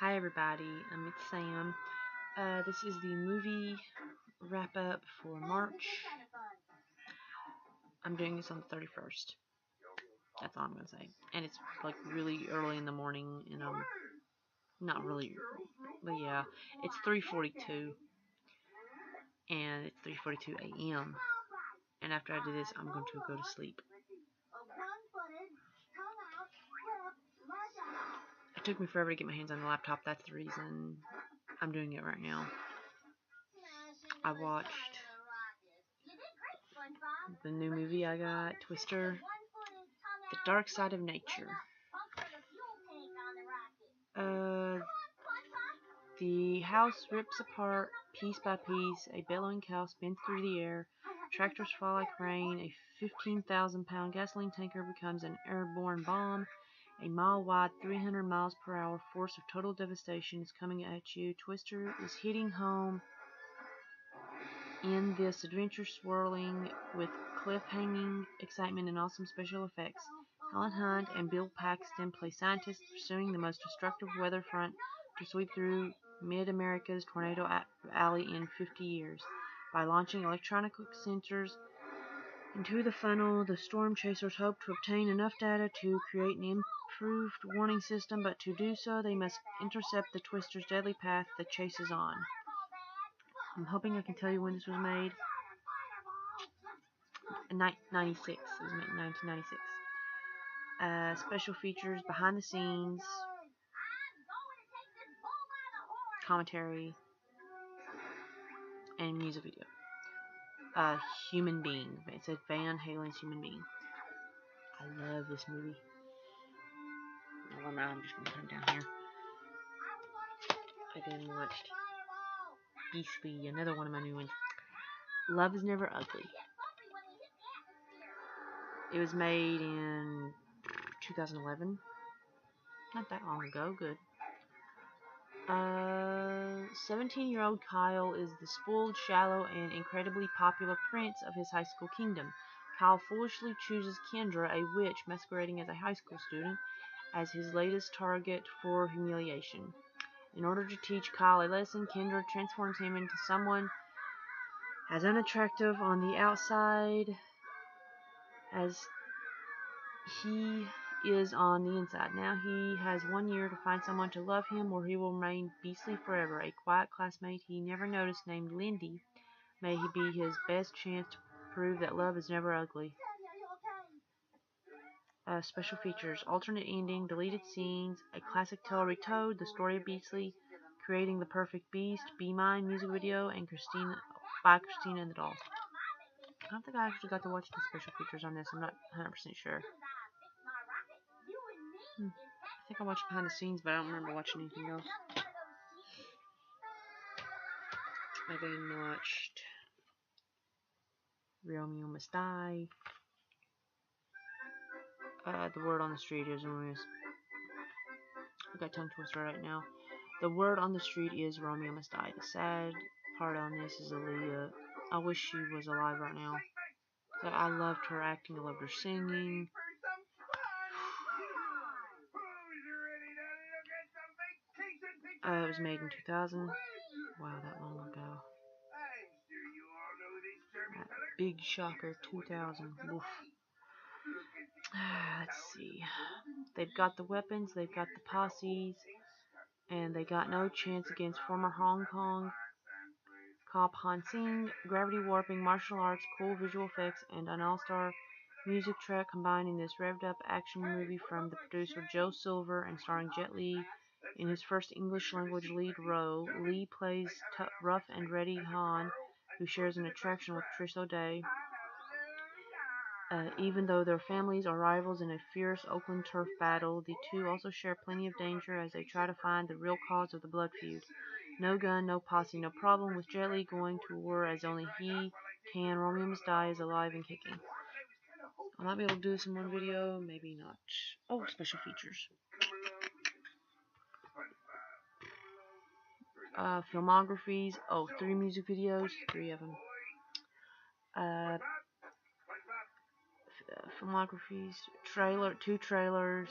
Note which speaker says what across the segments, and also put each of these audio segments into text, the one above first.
Speaker 1: Hi everybody, it's Sam. This is the movie wrap up for March. I'm doing this on the 31st. That's all I'm gonna say. And it's like really early in the morning, and not really, but yeah, it's 3:42, and it's 3:42 a.m. And after I do this, I'm going to go to sleep. It took me forever to get my hands on the laptop. That's the reason I'm doing it right now. I watched the new movie I got, Twister, The Dark Side of Nature. The house rips apart piece by piece. A bellowing cow spins through the air. Tractors fall like rain. A 15,000-pound gasoline tanker becomes an airborne bomb. A mile-wide, 300 miles per hour force of total devastation is coming at you. Twister is hitting home in this adventure, swirling with cliff-hanging excitement and awesome special effects. Helen Hunt and Bill Paxton play scientists pursuing the most destructive weather front to sweep through Mid-America's Tornado Alley in 50 years. By launching electronic sensors into the funnel, the storm chasers hope to obtain enough data to create an improved warning system, but to do so, they must intercept the Twister's deadly path that chases on. I'm hoping I can tell you when this was made. 96. It was made in 1996. Special features, behind the scenes, commentary, and music video. Human Being. It said Van Halen's Human Being. I love this movie. Well, now I'm just going to turn down here. I then watched Beastly, another one of my new ones. Love is Never Ugly. It was made in 2011. Not that long ago. Good. 17-year-old Kyle is the spoiled, shallow, and incredibly popular prince of his high school kingdom. Kyle foolishly chooses Kendra, a witch masquerading as a high school student, as his latest target for humiliation. In order to teach Kyle a lesson, Kendra transforms him into someone as unattractive on the outside as he is on the inside. Now he has 1 year to find someone to love him, or he will remain beastly forever. A quiet classmate he never noticed named Lindy may be his best chance to prove that love is never ugly. Special features, alternate ending, deleted scenes, a classic tale retold, the story of Beastly, creating the perfect beast, Be Mine music video, and Christina and the Doll. I don't think I actually got to watch the special features on this. I'm not 100% sure. I think I watched behind the scenes, but I don't remember watching anything else. I then watched Romeo Must Die. The Word on the Street is Romeo. I got tongue twister right now. The Word on the Street is Romeo Must Die. The sad part on this is Aaliyah. I wish she was alive right now. But I loved her acting. I loved her singing. It was made in 2000. Wow, that long ago. That big shocker, 2000. Oof. Let's see. They've got the weapons, they've got the posses, and they got no chance against former Hong Kong cop Han Sing. Gravity warping, martial arts, cool visual effects, and an all-star music track combined in this revved-up action movie from the producer Joe Silver and starring Jet Li in his first English-language lead role. Lee plays rough and ready Han, who shares an attraction with Trish O'Day. Even though their families are rivals in a fierce Oakland turf battle, the two also share plenty of danger as they try to find the real cause of the blood feud. No gun, no posse, no problem with Jet Li going to war as only he can. Romeo Must Die is alive and kicking. I might be able to do this in one video, maybe not. Oh, special features. Filmographies. Oh, 3 music videos, 3 of them. Filmographies, 2 trailers,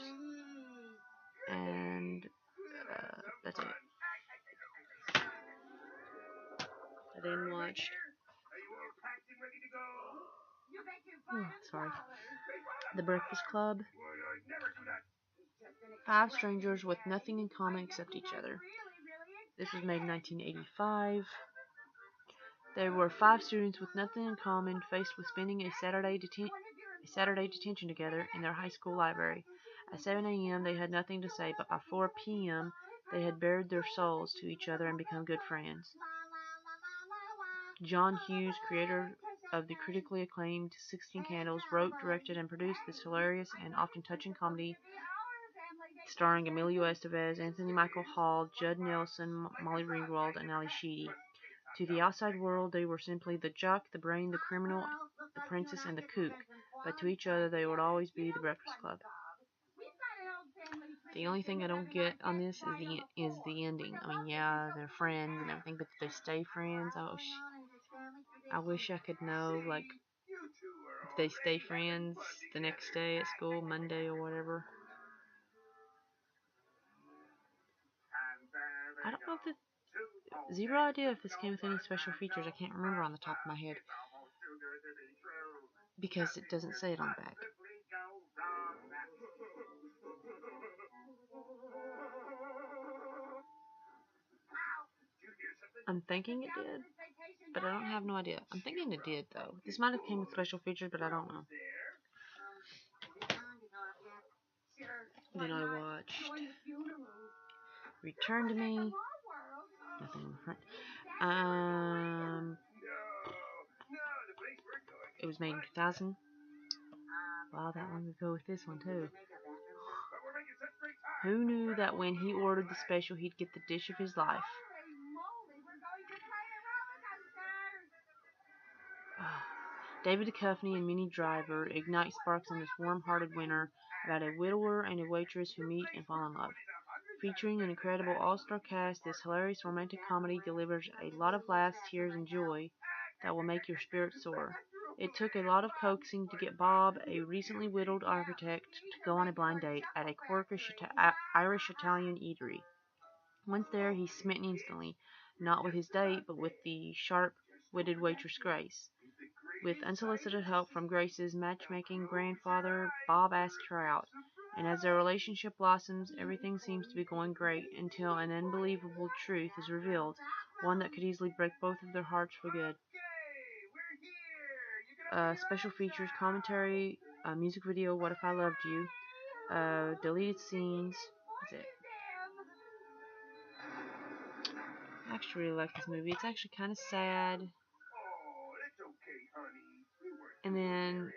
Speaker 1: and that's it. I then watched, The Breakfast Club. 5 strangers with nothing in common except each other. This was made in 1985. There were 5 students with nothing in common faced with spending a Saturday detention together in their high school library. At 7 a.m. they had nothing to say, but by 4 p.m. they had bared their souls to each other and become good friends. John Hughes, creator of the critically acclaimed 16 Candles, wrote, directed, and produced this hilarious and often touching comedy starring Emilio Estevez, Anthony Michael Hall, Judd Nelson, Molly Ringwald, and Ali Sheedy. To the outside world, they were simply the jock, the brain, the criminal, the princess, and the kook, but to each other they would always be the Breakfast Club. The only thing I don't get on this is the ending. I mean, yeah, they're friends and everything, but do they stay friends? I wish I could know, like, if they stay friends the next day at school, Monday or whatever. I don't know if it... Zero idea if this came with any special features. I can't remember on the top of my head, because it doesn't say it on the back. I'm thinking it did, but I don't have no idea. I'm thinking it did, though. This might have came with special features, but I don't know. Then I watched Return to Me. Nothing in front. It was made in 2000. Wow, that long ago with this one, too. Who knew that when he ordered the special, he'd get the dish of his life? David Duchovny and Minnie Driver ignite sparks in this warm-hearted winter about a widower and a waitress who meet and fall in love. Featuring an incredible all-star cast, this hilarious romantic comedy delivers a lot of laughs, tears, and joy that will make your spirit soar. It took a lot of coaxing to get Bob, a recently widowed architect, to go on a blind date at a quirkish Irish-Italian eatery. Once there, he's smitten instantly, not with his date, but with the sharp-witted waitress Grace. With unsolicited help from Grace's matchmaking grandfather, Bob asks her out, and as their relationship blossoms, everything seems to be going great until an unbelievable truth is revealed, one that could easily break both of their hearts for good. Special features, commentary, music video, What If I Loved You, deleted scenes. That's it. I actually really like this movie. It's actually kind of sad. And then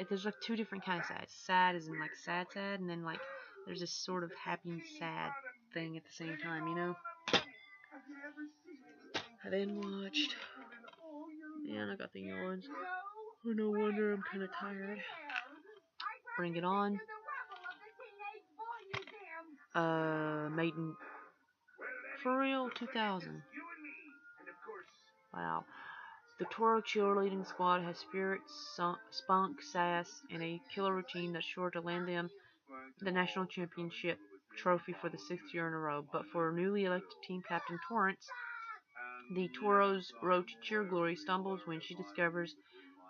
Speaker 1: there's like 2 different kinds of sad. Sad is in like sad, and then like there's this sort of happy and sad thing at the same time, you know. I then watched. Man, I got the yawns. Oh, no wonder I'm kind of tired. Bring It On. Maiden. For real, 2000. Wow. The Toro cheerleading squad has spirit, spunk, sass, and a killer routine that's sure to land them the national championship trophy for the 6th year in a row. But for newly elected team captain Torrance, the Toro's road to cheer glory stumbles when she discovers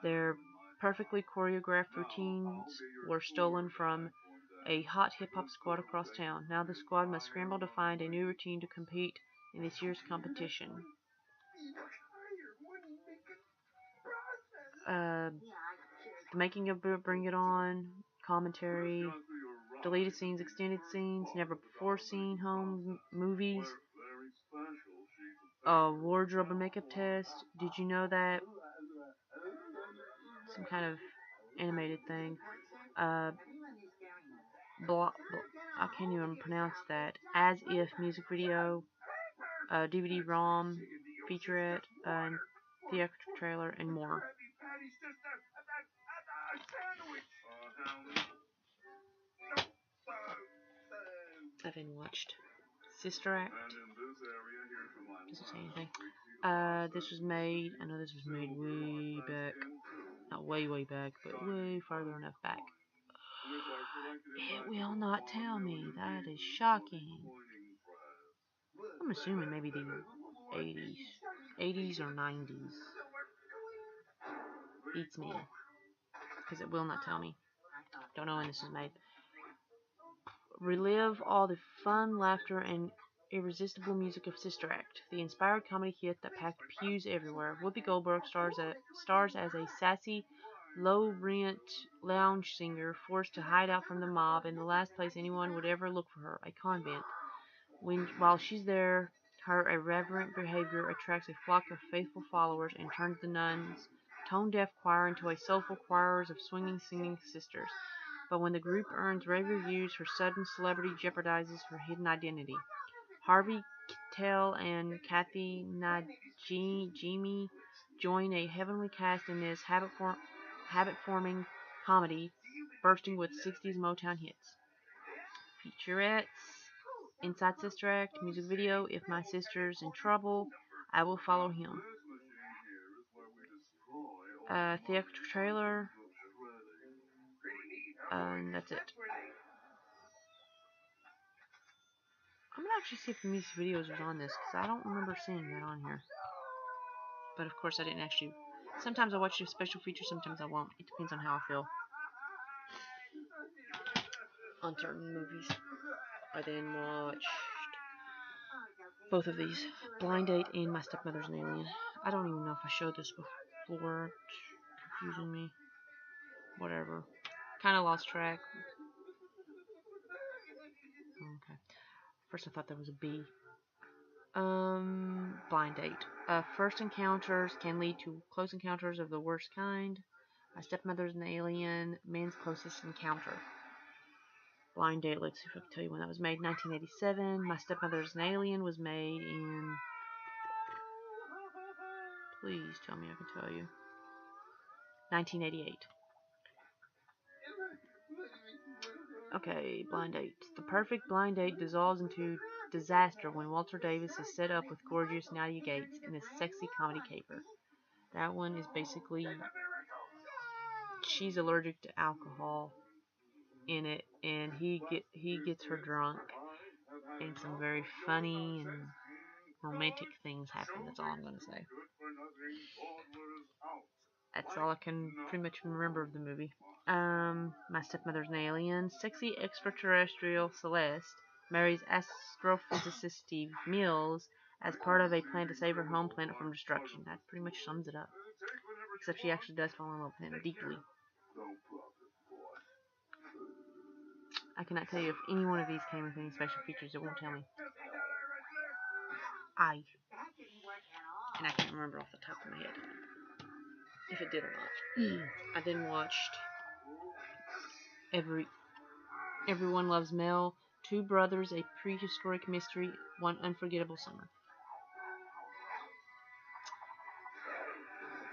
Speaker 1: their perfectly choreographed routines were stolen from a hot hip-hop squad across town. Now the squad must scramble to find a new routine to compete in this year's competition. The making of Bring It On, commentary, deleted scenes, extended scenes, never before seen home movies, wardrobe and makeup test. Did you know that? Some kind of animated thing. I can't even pronounce that. As If music video, DVD-ROM, featurette, theatrical trailer, and more. I then watched Sister Act. Doesn't say anything. This was made. I know this was made way back. Not way back, but way farther enough back. It will not tell me. That is shocking. I'm assuming maybe the 80s. 80s or 90s. Beats me. Because it will not tell me. Don't know when this was made. Relive all the fun, laughter, and irresistible music of Sister Act, the inspired comedy hit that packed pews everywhere. Whoopi Goldberg stars as a sassy, low-rent lounge singer forced to hide out from the mob in the last place anyone would ever look for her, a convent. While she's there, her irreverent behavior attracts a flock of faithful followers and turns the nuns' tone-deaf choir into a soulful choir of swinging, singing sisters. But when the group earns rave reviews, her sudden celebrity jeopardizes her hidden identity. Harvey Keitel and Kathy Najimy join a heavenly cast in this habit-forming comedy, bursting with 60s Motown hits. Featurettes, Inside Sister Act, music video, If My Sister's in Trouble, I Will Follow Him. Theatrical trailer, and that's it. I'm gonna actually see if the music videos was on this, because I don't remember seeing that on here. But of course I didn't actually. Sometimes I watch the special features, sometimes I won't. It depends on how I feel on certain movies. I then watched both of these, Blind Date and My Stepmother's an Alien. I don't even know if I showed this before. It's confusing me. Whatever. Kind of lost track. Okay. First I thought that was a B. Blind Date. First encounters can lead to close encounters of the worst kind. My Stepmother's an Alien, Man's Closest Encounter. Blind Date, let's see if I can tell you when that was made. 1987. My Stepmother's an Alien was made in... Please tell me I can tell you. 1988. Okay, Blind Date. The perfect blind date dissolves into disaster when Walter Davis is set up with gorgeous Nadia Gates in a sexy comedy caper. That one is basically... She's allergic to alcohol in it, and he gets her drunk, and some very funny and romantic things happen. That's all I'm going to say. That's all I can pretty much remember of the movie. My Stepmother's an Alien. Sexy extraterrestrial Celeste marries astrophysicist Steve Mills as part of a plan to save her home planet from destruction. That pretty much sums it up. Except she actually does fall in love with him deeply. I cannot tell you if any one of these came with any special features. It won't tell me. And I can't remember off the top of my head if it did or not. I then watched Everyone Loves Mel, Two Brothers, A Prehistoric Mystery, One Unforgettable Summer.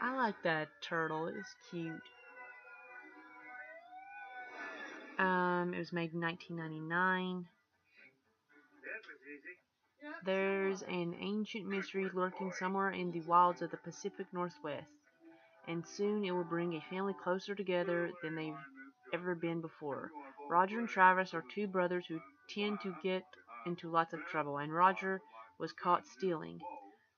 Speaker 1: I like that turtle. It's cute. It was made in 1999. There's an ancient mystery lurking somewhere in the wilds of the Pacific Northwest, and soon it will bring a family closer together than they've ever been before. Roger and Travis are two brothers who tend to get into lots of trouble, and Roger was caught stealing.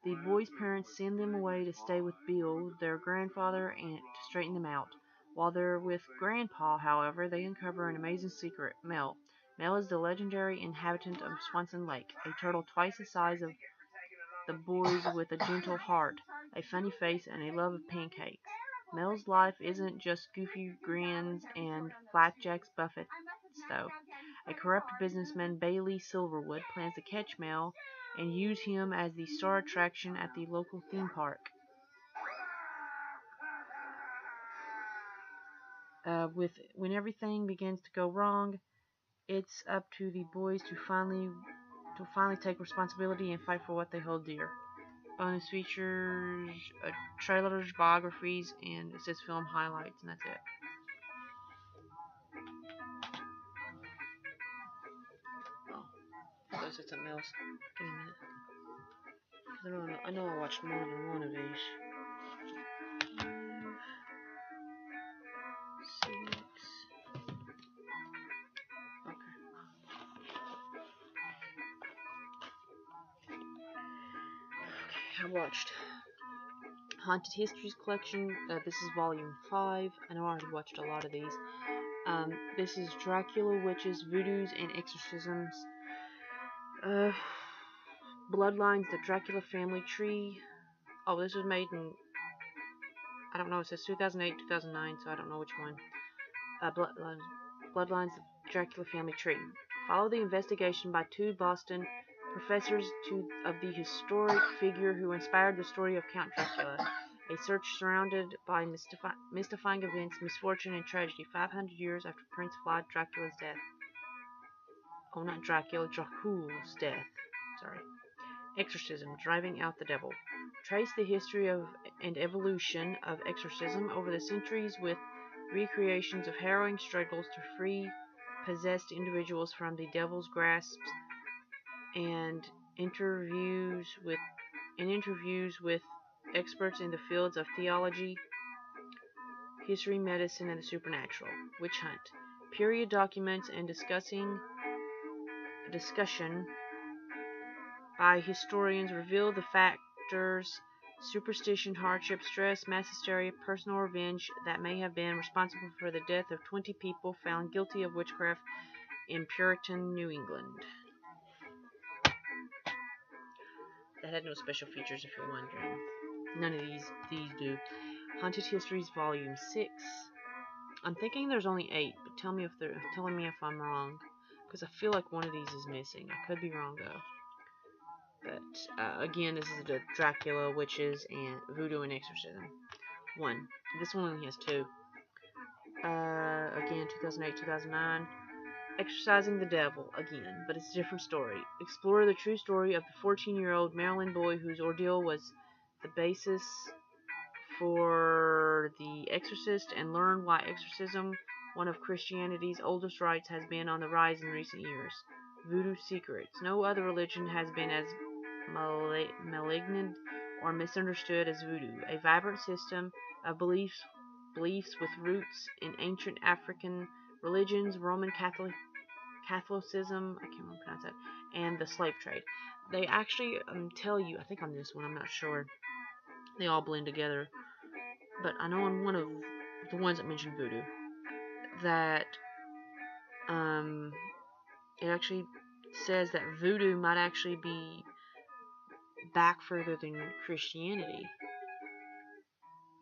Speaker 1: The boys' parents send them away to stay with Bill, their grandfather, and to straighten them out. While they're with Grandpa, however, they uncover an amazing secret. Mel. Mel is the legendary inhabitant of Swanson Lake, a turtle twice the size of the boys with a gentle heart, a funny face, and a love of pancakes. Mel's life isn't just goofy grins and flapjacks buffets, though. A corrupt businessman, Bailey Silverwood, plans to catch Mel and use him as the star attraction at the local theme park. When everything begins to go wrong, it's up to the boys to finally take responsibility and fight for what they hold dear. Bonus features, trailers, biographies, and it says film highlights, and that's it. Oh, I thought I said something else. Give me a minute. I know I watched more than one of these. 6. I watched Haunted Histories Collection. This is volume 5. I know I already watched a lot of these. This is Dracula, Witches, Voodoos, and Exorcisms. Bloodlines, the Dracula Family Tree. Oh, this was made in, I don't know, it says 2008, 2009, so I don't know which one. Bloodlines, the Dracula Family Tree. Follow the investigation by two Boston professors of the historic figure who inspired the story of Count Dracula. A search surrounded by mystifying events, misfortune, and tragedy 500 years after Prince Vlad Dracula's death. Oh, not Dracula, Dracula's death. Sorry. Exorcism, driving out the devil. Trace the history of and evolution of exorcism over the centuries with recreations of harrowing struggles to free possessed individuals from the devil's grasp and interviews with experts in the fields of theology, history, medicine, and the supernatural. Witch hunt. Period documents and discussion by historians reveal the factors: superstition, hardship, stress, mass hysteria, personal revenge that may have been responsible for the death of 20 people found guilty of witchcraft in Puritan New England. That had no special features if you're wondering. None of these do. Haunted Histories Volume 6. I'm thinking there's only 8, but tell me if I'm wrong, because I feel like one of these is missing. I could be wrong though. But again, this is the Dracula, Witches, and Voodoo and Exorcism. 1. This one only has 2. Again, 2008, 2009. Exorcising the Devil, again, but it's a different story. Explore the true story of the 14-year-old Maryland boy whose ordeal was the basis for The Exorcist, and learn why exorcism, one of Christianity's oldest rites, has been on the rise in recent years. Voodoo Secrets. No other religion has been as malignant or misunderstood as voodoo, a vibrant system of beliefs with roots in ancient African religions, Roman Catholicism, I can't remember how to pronounce that, and the slave trade. They actually tell you, I think on this one, I'm not sure, they all blend together, but I know on one of the ones that mention voodoo, that it actually says that voodoo might actually be back further than Christianity,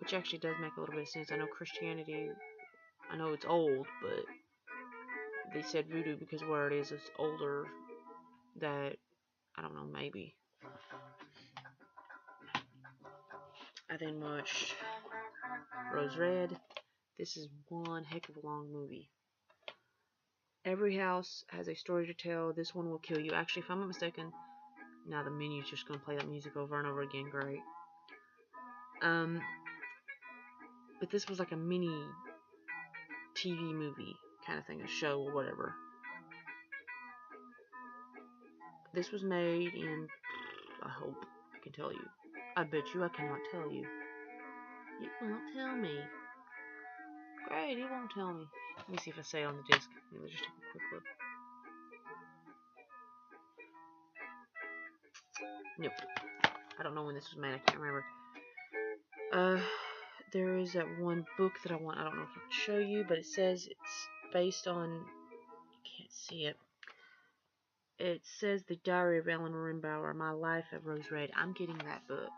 Speaker 1: which actually does make a little bit of sense. I know Christianity, I know it's old, but they said voodoo because where it is older, that, I don't know, maybe. I then watched Rose Red. This is one heck of a long movie. Every house has a story to tell. This one will kill you. Actually, if I'm not mistaken, now the menu's just going to play that music over and over again. Great. But this was like a mini TV movie kind of thing, a show or whatever. This was made in, I hope I can tell you. I bet you I cannot tell you. It won't tell me. Great, it won't tell me. Let me see if I say it on the disc. Let me just take a quick look. Nope. I don't know when this was made. I can't remember. There is that one book that I want. I don't know if I can show you, but it says it's based on. You can't see it. It says The Diary of Ellen Rimbauer, My Life at Rose Red. I'm getting that book.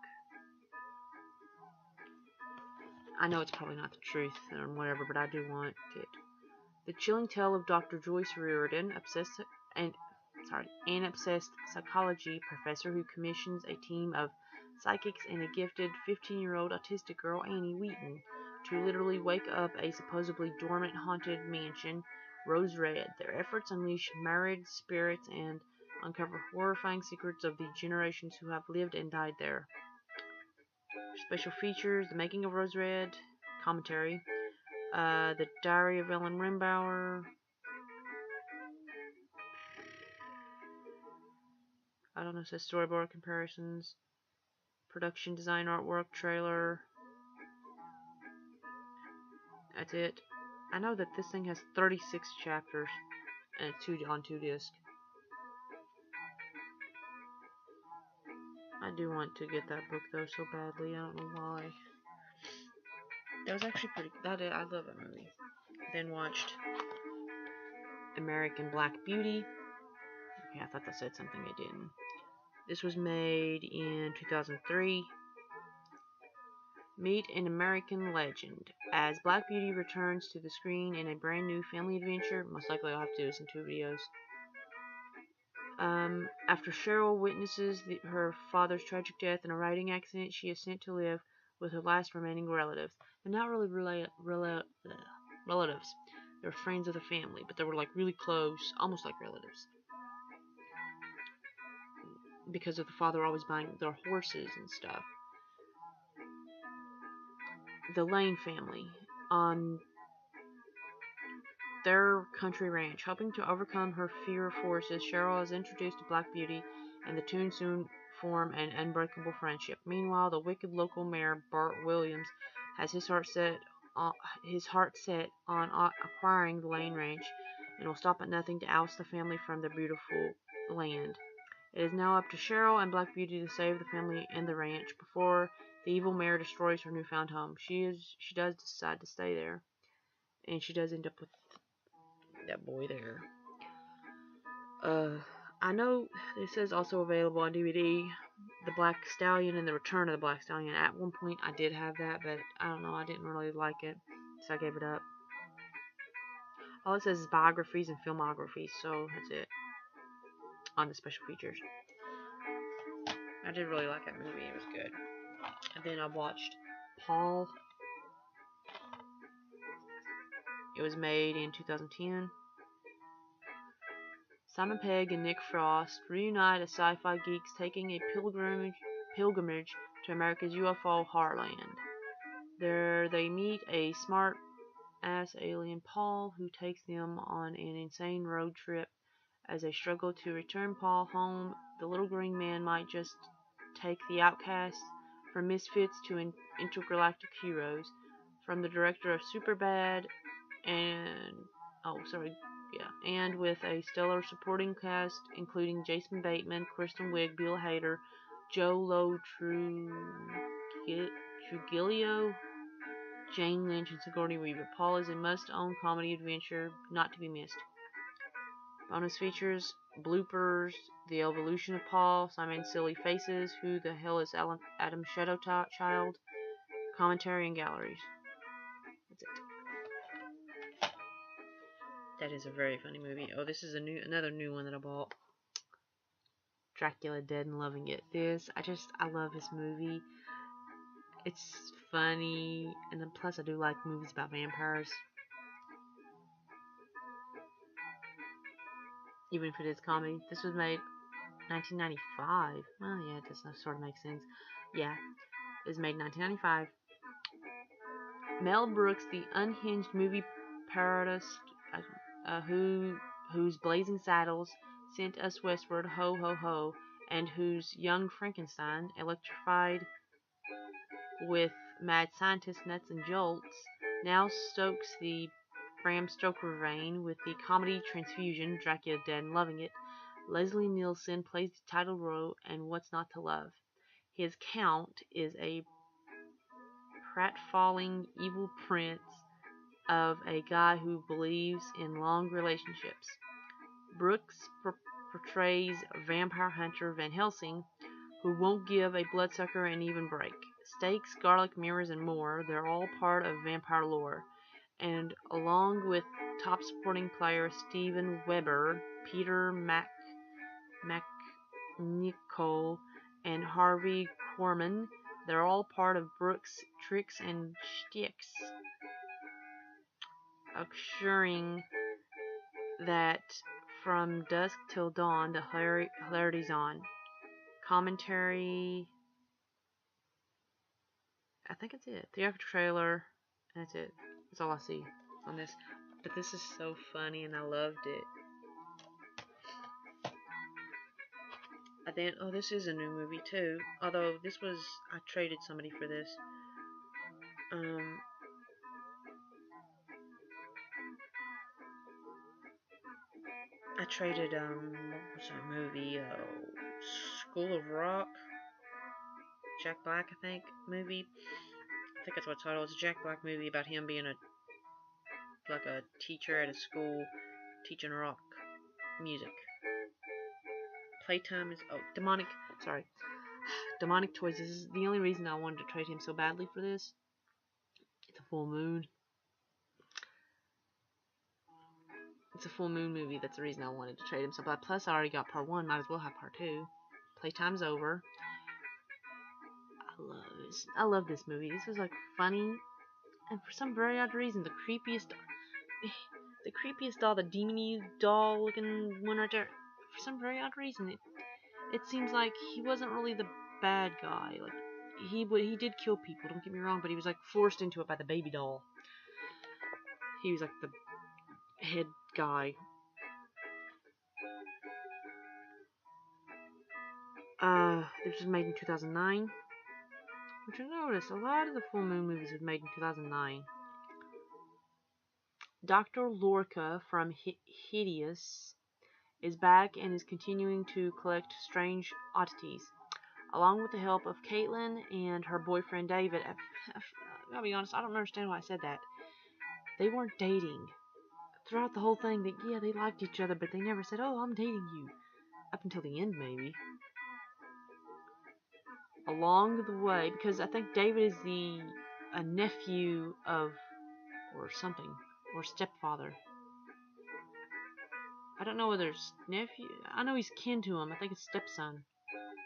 Speaker 1: I know it's probably not the truth or whatever, but I do want it. The Chilling Tale of Dr. Joyce Riordan, an obsessed psychology professor who commissions a team of psychics and a gifted 15-year-old autistic girl, Annie Wheaton, to literally wake up a supposedly dormant haunted mansion, Rose Red. Their efforts unleash married spirits and uncover horrifying secrets of the generations who have lived and died there. Special features: The Making of Rose Red, commentary, The Diary of Ellen Rimbauer, I don't know, it says storyboard comparisons, production design, artwork, trailer. That's it. I know that this thing has 36 chapters and it's on 2 discs. I do want to get that book though so badly. I don't know why. That was actually pretty. I love that movie. Then watched American Black Beauty. Okay, I thought that said something. It didn't. This was made in 2003. Meet an American legend. As Black Beauty returns to the screen in a brand new family adventure, most likely I'll have to do this in 2 videos. After Cheryl witnesses her father's tragic death in a riding accident, she is sent to live with her last remaining relatives. They're not really relatives. They're friends of the family, but they were like really close, almost like relatives. Because of the father always buying their horses and stuff. The Lane family on their country ranch. Hoping to overcome her fear of horses, Cheryl is introduced to Black Beauty, and the two soon form an unbreakable friendship. Meanwhile, the wicked local mayor, Bart Williams, has his heart set on acquiring the Lane Ranch, and will stop at nothing to oust the family from their beautiful land. It is now up to Cheryl and Black Beauty to save the family and the ranch before the evil mayor destroys her newfound home. She does decide to stay there, and she does end up with that boy there. I know this is also available on DVD. The Black Stallion and the Return of the Black Stallion. At one point I did have that, but I don't know, I didn't really like it, so I gave it up. All it says is biographies and filmographies, so that's it on the special features. I did really like that movie, it was good. And then I watched Paul. It was made in 2010. Simon Pegg and Nick Frost reunite as sci-fi geeks taking a pilgrimage to America's UFO heartland. There they meet a smart-ass alien, Paul, who takes them on an insane road trip. As they struggle to return Paul home, the little green man might just take the outcasts from misfits to intergalactic heroes. From the director of Superbad and with a stellar supporting cast including Jason Bateman, Kristen Wiig, Bill Hader, Joe Lo Truglio, Jane Lynch, and Sigourney Weaver. Paul is a must-own comedy adventure not to be missed. Bonus features, bloopers, the evolution of Paul, Simon's silly faces, who the hell is Adam Shadowchild, commentary, and galleries. That's it. That is a very funny movie. Oh, this is another new one that I bought. Dracula Dead and Loving It. I love this movie. It's funny, and then plus I do like movies about vampires. Even if it is comedy. This was made 1995. Well, yeah, it does sort of make sense. Yeah, it was made 1995. Mel Brooks, the unhinged movie parodist, whose Blazing Saddles sent us westward, ho ho ho, and whose Young Frankenstein, electrified with mad scientist nuts and jolts, now stokes the Bram Stoker vein with the comedy Transfusion, Dracula Dead and Loving It. Leslie Nielsen plays the title role and What's Not to Love. His Count is a pratfalling evil prince of a guy who believes in long relationships. Brooks portrays vampire hunter Van Helsing, who won't give a bloodsucker an even break. Stakes, garlic mirrors, and more, they're all part of vampire lore. And along with top supporting players Steven Weber, Peter McNichol, and Harvey Korman, they're all part of Brooks' tricks and shticks, assuring that from dusk till dawn the hilarity's on. Commentary, I think it's it. Theatrical trailer, and that's it. That's all I see on this. But this is so funny, and I loved it. Oh, this is a new movie too. Although I traded somebody for this. I traded, what was that movie? School of Rock. Jack Black, I think, movie. I think that's what it's titled. It's a Jack Black movie about him being a teacher at a school teaching rock music. Playtime is demonic. Sorry, demonic toys. This is the only reason I wanted to trade him so badly for this. It's a full moon. It's a full moon movie. That's the reason I wanted to trade him so bad. Plus, I already got part 1. Might as well have part 2. Playtime's over. I love this movie. This was like funny, and for some very odd reason, the creepiest doll, the demony doll looking one right there. For some very odd reason, it seems like he wasn't really the bad guy. Like he did kill people. Don't get me wrong, but he was like forced into it by the baby doll. He was like the head guy. This was made in 2009. Which I noticed, a lot of the full moon movies were made in 2009. Dr. Lorca from Hideous is back and is continuing to collect strange oddities. Along with the help of Caitlin and her boyfriend David. I'll be honest, I don't understand why I said that. They weren't dating. Throughout the whole thing, they liked each other, but they never said, "Oh, I'm dating you." Up until the end, maybe. Along the way, because I think David is a nephew of, or something, or stepfather. I don't know whether it's nephew. I know he's kin to him. I think it's stepson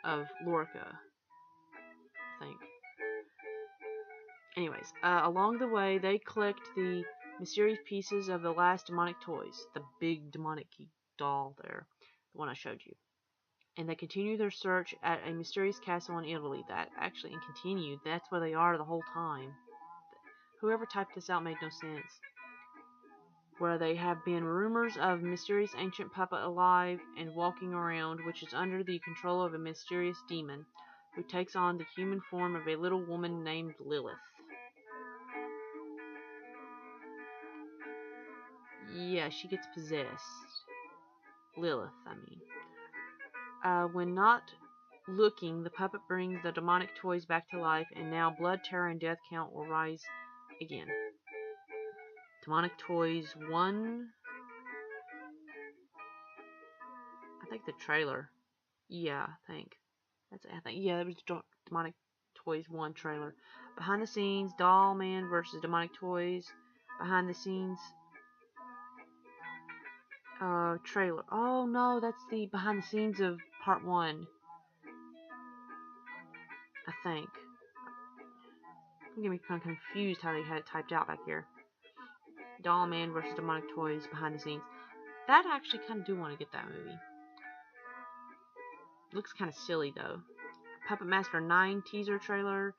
Speaker 1: of Lorca. I think. Anyways, along the way, they collect the mysterious pieces of the last demonic toys. The big demonic doll there. The one I showed you. And they continue their search at a mysterious castle in Italy. That's where they are the whole time. Whoever typed this out made no sense. Where they have been rumors of mysterious ancient puppet alive and walking around, which is under the control of a mysterious demon, who takes on the human form of a little woman named Lilith. Yeah, she gets possessed. Lilith, I mean. When not looking, the puppet brings the demonic toys back to life, and now blood, terror, and death count will rise again. Demonic Toys 1. I think the trailer. Yeah, I think. Yeah, there was Demonic Toys 1 trailer. Behind the scenes, Doll Man versus Demonic Toys. Behind the scenes. Trailer. Oh no, that's the behind the scenes of part 1. I think. I'm getting kind of confused how they had it typed out back here. Doll Man versus Demonic Toys behind the scenes. That I actually kind of do want to get that movie. Looks kind of silly though. Puppet Master 9 teaser trailer.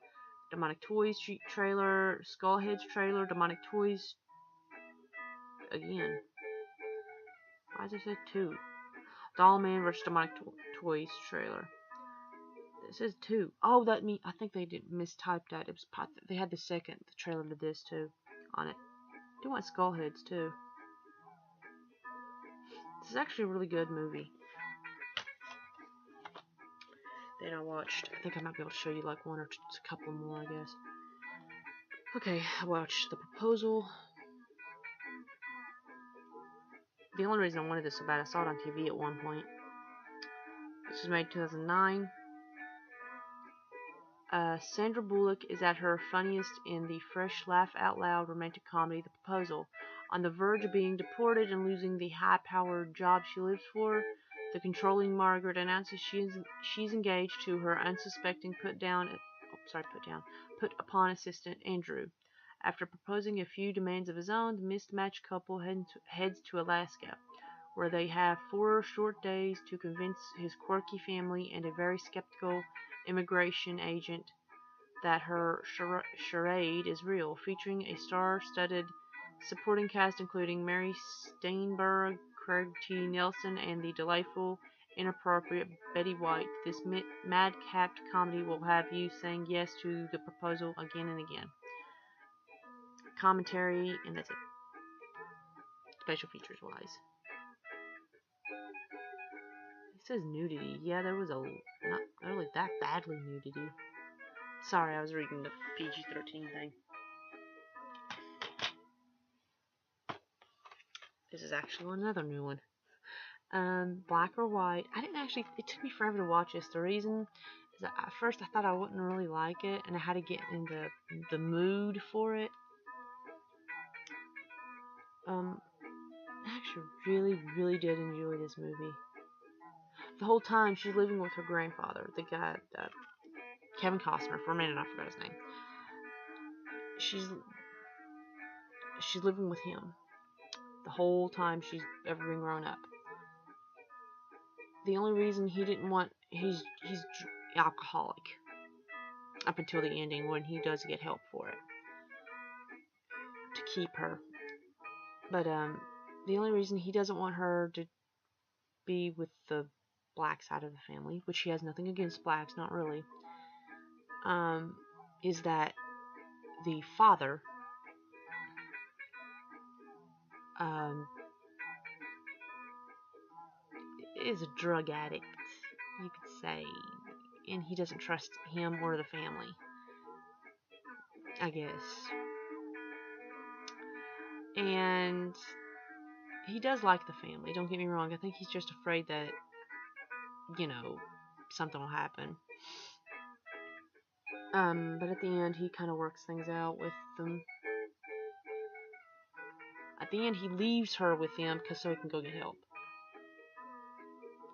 Speaker 1: Demonic Toys trailer. Skullheads trailer. Demonic Toys. Again. Why does it say 2? Doll Man versus Demonic Toys trailer. It says 2. Oh, I think they did mistype that. It was they had the trailer to this too on it. I do want Skullheads too. This is actually a really good movie. Then I think I might be able to show you like one or a couple more, I guess. Okay, I watched The Proposal. The only reason I wanted this so bad, I saw it on TV at one point. This was made in 2009. Sandra Bullock is at her funniest in the fresh, laugh-out-loud romantic comedy The Proposal. On the verge of being deported and losing the high-powered job she lives for, the controlling Margaret announces she's engaged to her unsuspecting put upon assistant Andrew. After proposing a few demands of his own, the mismatched couple heads to Alaska, where they have 4 short days to convince his quirky family and a very skeptical immigration agent that her charade is real, featuring a star-studded supporting cast including Mary Steenburgen, Craig T. Nelson, and the delightful, inappropriate Betty White. This madcapped comedy will have you saying yes to the proposal again and again. Commentary, and that's it. Special features wise. It says nudity. Yeah, there was not really that badly nudity. Sorry, I was reading the PG-13 thing. This is actually another new one. Black or White. I didn't actually. It took me forever to watch this. The reason is that at first I thought I wouldn't really like it, and I had to get in the mood for it. I actually really did enjoy this movie. The whole time she's living with her grandfather, the guy, Kevin Costner. For a minute, I forgot his name. She's living with him the whole time she's ever been grown up. The only reason he didn't want he's alcoholic up until the ending when he does get help for it to keep her. But the only reason he doesn't want her to be with the black side of the family, which he has nothing against blacks, not really, is that the father is a drug addict, you could say, and he doesn't trust him or the family, I guess. And he does like the family, don't get me wrong. I think he's just afraid that, something will happen. But at the end, he kind of works things out with them. At the end, he leaves her with them so he can go get help.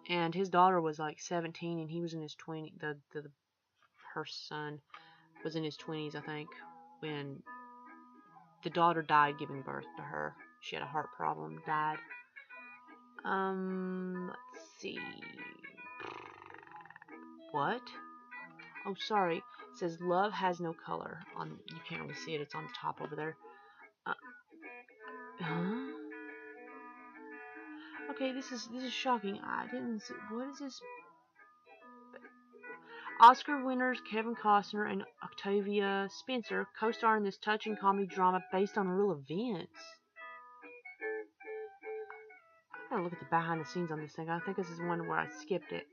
Speaker 1: And his daughter was like 17, and he was in his 20s. Her son was in his 20s, I think, when the daughter died giving birth to her. She had a heart problem, died. Let's see. What? Oh, sorry. It says love has no color. You can't really see it. It's on the top over there. Huh? Okay, this is shocking. I didn't see. What is this? Oscar winners Kevin Costner and Octavia Spencer co-star in this touching comedy drama based on real events. I gotta look at the behind the scenes on this thing. I think this is one where I skipped it.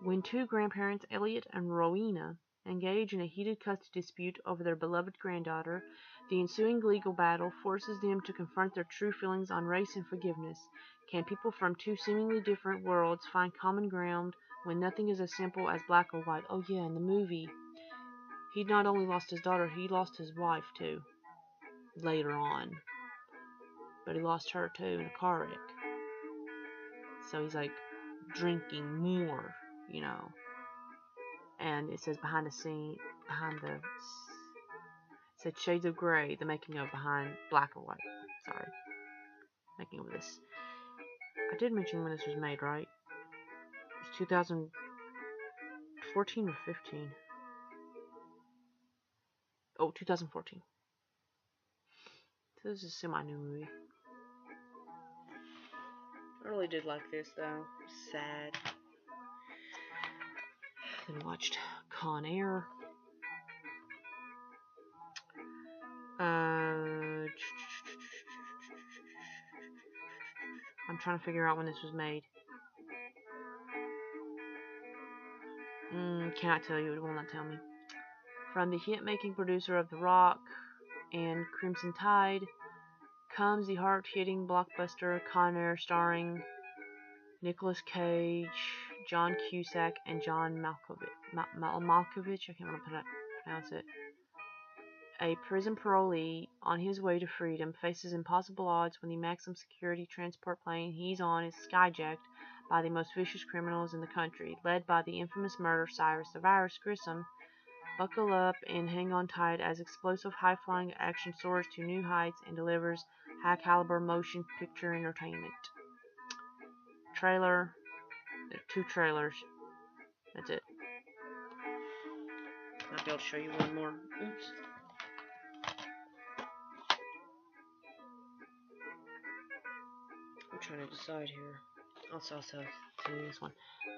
Speaker 1: When two grandparents, Elliot and Rowena, engage in a heated custody dispute over their beloved granddaughter, the ensuing legal battle forces them to confront their true feelings on race and forgiveness. Can people from two seemingly different worlds find common ground when nothing is as simple as black or white? Oh yeah, in the movie, he not only lost his daughter, he lost his wife too, later on. But he lost her too in a car wreck. So he's like drinking more, And it says it said Shades of Grey, the making of behind Black or White. Sorry. Making of this. I did mention when this was made, right? It was 2014 or 15. Oh, 2014. So this is a semi-new movie. I really did like this, though. Sad. Then we watched Con Air. I'm trying to figure out when this was made. Cannot tell you. It will not tell me. From the hit-making producer of The Rock and Crimson Tide comes the hard-hitting blockbuster Con Air, starring Nicolas Cage, John Cusack, and John Malkovich. I can't remember how to pronounce it. A prison parolee on his way to freedom faces impossible odds when the maximum security transport plane he's on is skyjacked by the most vicious criminals in the country, led by the infamous murderer Cyrus the Virus Grissom. Buckle up and hang on tight as explosive high-flying action soars to new heights and delivers high-caliber motion picture entertainment. Trailer. There are 2 trailers. That's it. I'll be able to show you one more. Oops. I'm trying to decide here. Also this one.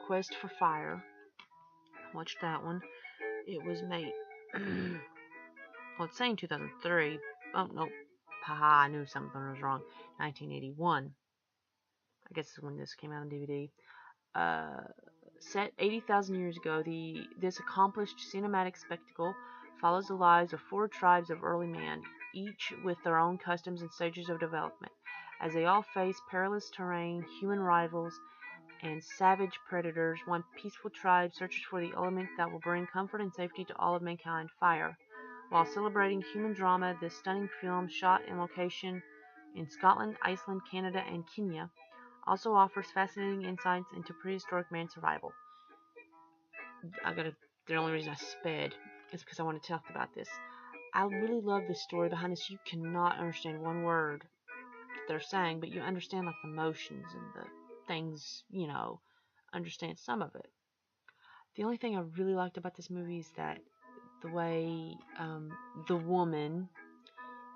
Speaker 1: Quest for Fire. Watched that one. It was made. Well, it's saying 2003. Oh, no. Haha, I knew something was wrong. 1981. I guess is when this came out on DVD. Set 80,000 years ago, this accomplished cinematic spectacle follows the lives of four tribes of early man, each with their own customs and stages of development. As they all face perilous terrain, human rivals, and savage predators, one peaceful tribe searches for the element that will bring comfort and safety to all of mankind, fire. While celebrating human drama, this stunning film, shot in location in Scotland, Iceland, Canada, and Kenya, also offers fascinating insights into prehistoric man survival. The only reason I sped is because I want to talk about this. I really love the story behind this. You cannot understand one word that they're saying, but you understand like the motions and the things, understand some of it. The only thing I really liked about this movie is that the way the woman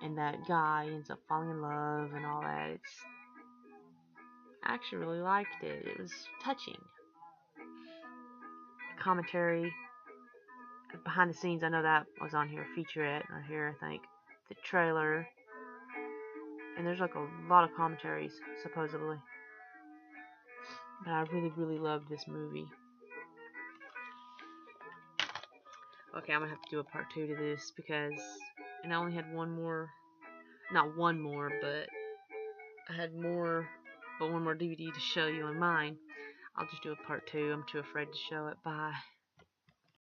Speaker 1: and that guy ends up falling in love and all that. I actually really liked it. It was touching. Commentary behind the scenes, I know that was on here, featurette, or here, I think. The trailer. And there's like a lot of commentaries, supposedly. But I really, really loved this movie. Okay, I'm gonna have to do a part 2 to this because, and I only had one more, not one more, but I had more, but one more DVD to show you on mine. I'll just do a part 2. I'm too afraid to show it. Bye.